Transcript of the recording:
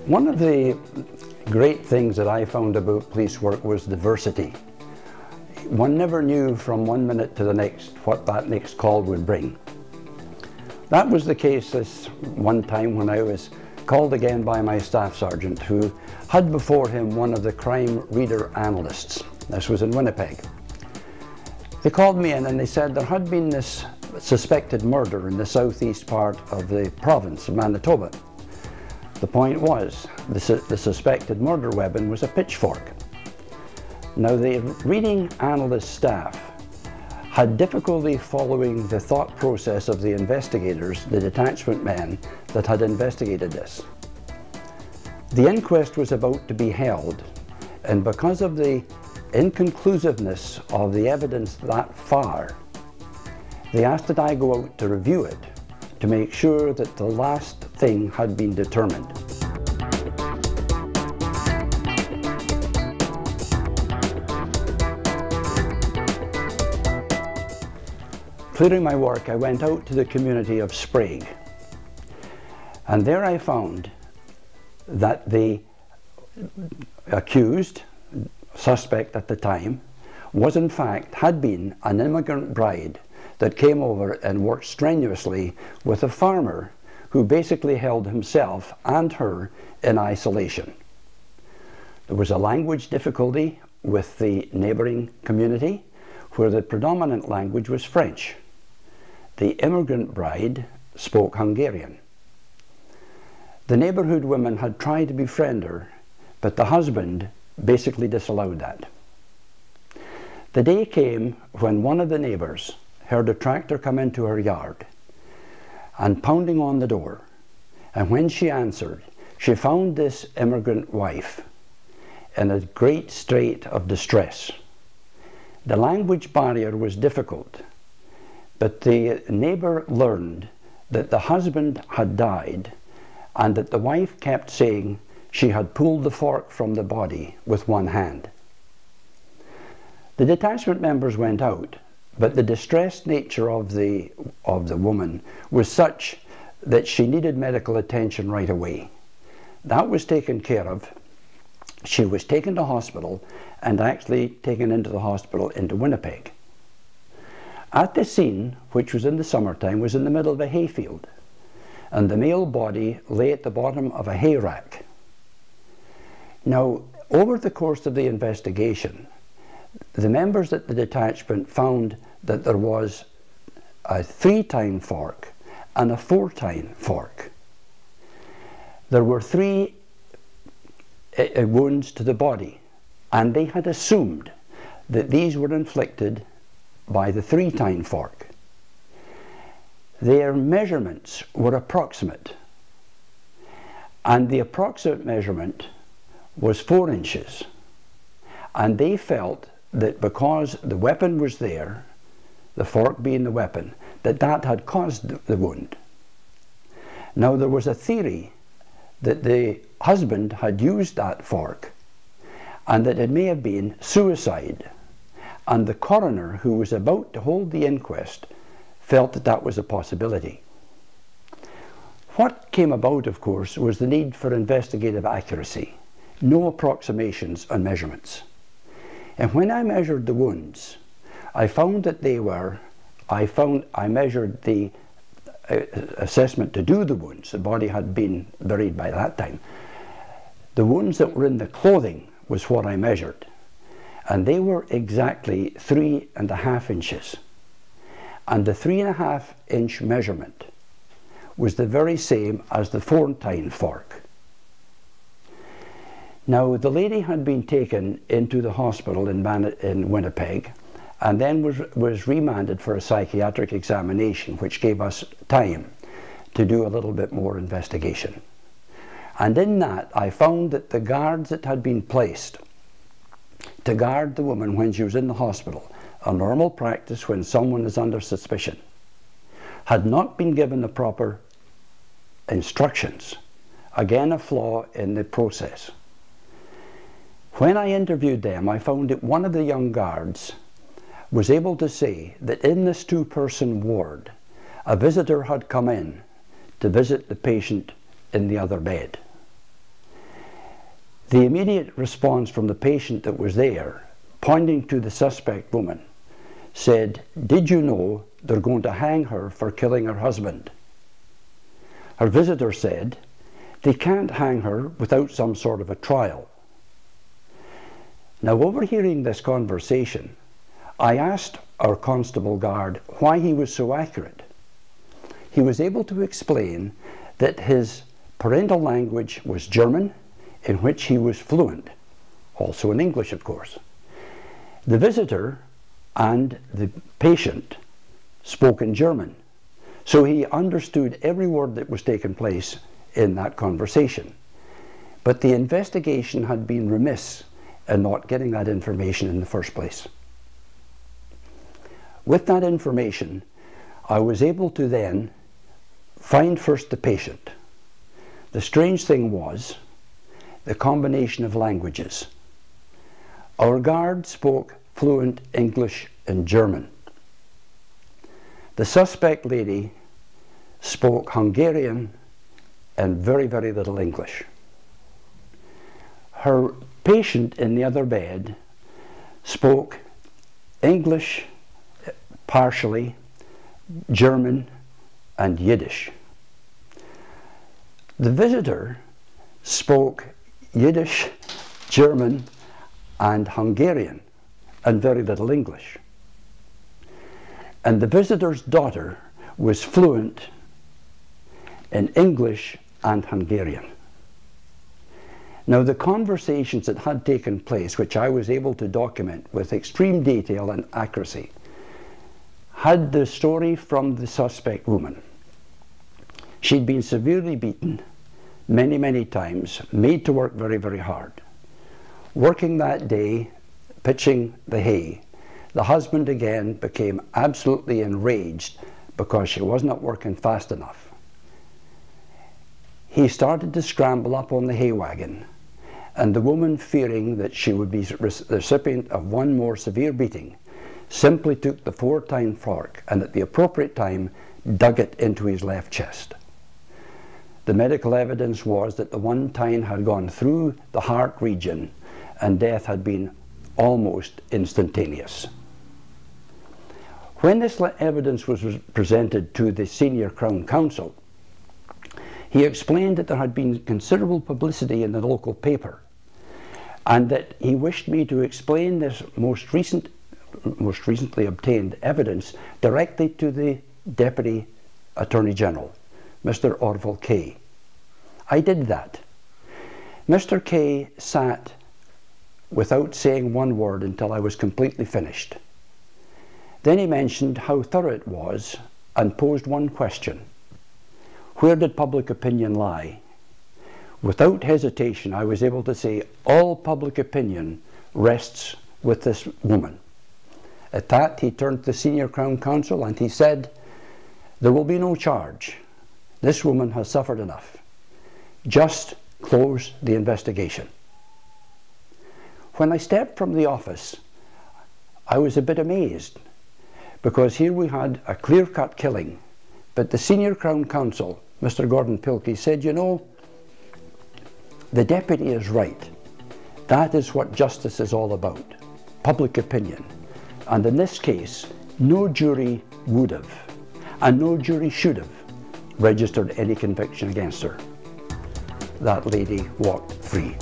One of the great things that I found about police work was diversity. One never knew from one minute to the next what that next call would bring. That was the case this one time when I was called again by my staff sergeant, who had before him one of the crime reader analysts. This was in Winnipeg. They called me in and they said there had been this suspected murder in the southeast part of the province of Manitoba. The point was, the suspected murder weapon was a pitchfork. Now, the reading analyst staff had difficulty following the thought process of the investigators, the detachment men that had investigated this. The inquest was about to be held, and because of the inconclusiveness of the evidence that far, they asked that I go out to review it to make sure that the last thing had been determined. Clearing my work, I went out to the community of Sprague, and there I found that the accused, suspect at the time, was in fact, had been an immigrant bride that came over and worked strenuously with a farmer who basically held himself and her in isolation. There was a language difficulty with the neighbouring community, where the predominant language was French. The immigrant bride spoke Hungarian. The neighbourhood women had tried to befriend her, but the husband basically disallowed that. The day came when one of the neighbours heard a tractor come into her yard and pounding on the door, and when she answered, she found this immigrant wife in a great state of distress. The language barrier was difficult, but the neighbour learned that the husband had died and that the wife kept saying she had pulled the fork from the body with one hand. The detachment members went out, but the distressed nature of the woman was such that she needed medical attention right away. That was taken care of. She was taken to hospital and actually taken into the hospital into Winnipeg. At the scene, which was in the summertime, was in the middle of a hayfield, and the male body lay at the bottom of a hay rack. Now, over the course of the investigation, the members at the detachment found that there was a 3-tine fork and a 4-tine fork. There were 3 wounds to the body, and they had assumed that these were inflicted by the 3-tine fork. Their measurements were approximate, and the approximate measurement was 4 inches, and they felt that because the weapon was there, the fork being the weapon, that had caused the wound. Now, there was a theory that the husband had used that fork and that it may have been suicide, and the coroner, who was about to hold the inquest, felt that that was a possibility. What came about, of course, was the need for investigative accuracy, no approximations on measurements. And when I measured the wounds, I found that they were, I measured the assessment to do the wounds. The body had been buried by that time. The wounds that were in the clothing was what I measured, and they were exactly 3.5 inches. And the 3.5-inch measurement was the very same as the 4-tine fork. Now, the lady had been taken into the hospital in Winnipeg, and then was remanded for a psychiatric examination, which gave us time to do a little bit more investigation. And in that, I found that the guards that had been placed to guard the woman when she was in the hospital, a normal practice when someone is under suspicion, had not been given the proper instructions. Again, a flaw in the process. When I interviewed them, I found that one of the young guards was able to say that in this 2-person ward, a visitor had come in to visit the patient in the other bed. The immediate response from the patient that was there, pointing to the suspect woman, said, "Did you know they're going to hang her for killing her husband?" Her visitor said, "They can't hang her without some sort of a trial." Now, overhearing this conversation, I asked our constable guard why he was so accurate. He was able to explain that his parental language was German, in which he was fluent, also in English, of course. The visitor and the patient spoke in German, so he understood every word that was taking place in that conversation. But the investigation had been remiss in not getting that information in the first place. With that information, I was able to then find first the patient. The strange thing was the combination of languages. Our guard spoke fluent English and German. The suspect lady spoke Hungarian and very, very little English. Her patient in the other bed spoke English partially, German and Yiddish. The visitor spoke Yiddish, German and Hungarian and very little English. And the visitor's daughter was fluent in English and Hungarian. Now, the conversations that had taken place, which I was able to document with extreme detail and accuracy, had the story from the suspect woman. She'd been severely beaten many, many times, made to work very, very hard. Working that day, pitching the hay, the husband again became absolutely enraged because she was not working fast enough. He started to scramble up on the hay wagon, and the woman, fearing that she would be the recipient of one more severe beating, simply took the 4-tine fork and at the appropriate time dug it into his left chest. The medical evidence was that the 1 tine had gone through the heart region and death had been almost instantaneous. When this evidence was presented to the senior Crown Counsel, he explained that there had been considerable publicity in the local paper and that he wished me to explain this most recently obtained evidence directly to the Deputy Attorney General, Mr. Orville Kay. I did that. Mr. Kay sat without saying one word until I was completely finished. Then he mentioned how thorough it was and posed one question: where did public opinion lie? Without hesitation, I was able to say all public opinion rests with this woman. At that, he turned to the senior Crown Counsel and he said, "There will be no charge. This woman has suffered enough. Just close the investigation." When I stepped from the office, I was a bit amazed, because here we had a clear-cut killing, but the senior Crown Counsel, Mr. Gordon Pilkey, said, "You know, the deputy is right. That is what justice is all about, public opinion. And in this case, no jury would have, and no jury should have, registered any conviction against her." That lady walked free.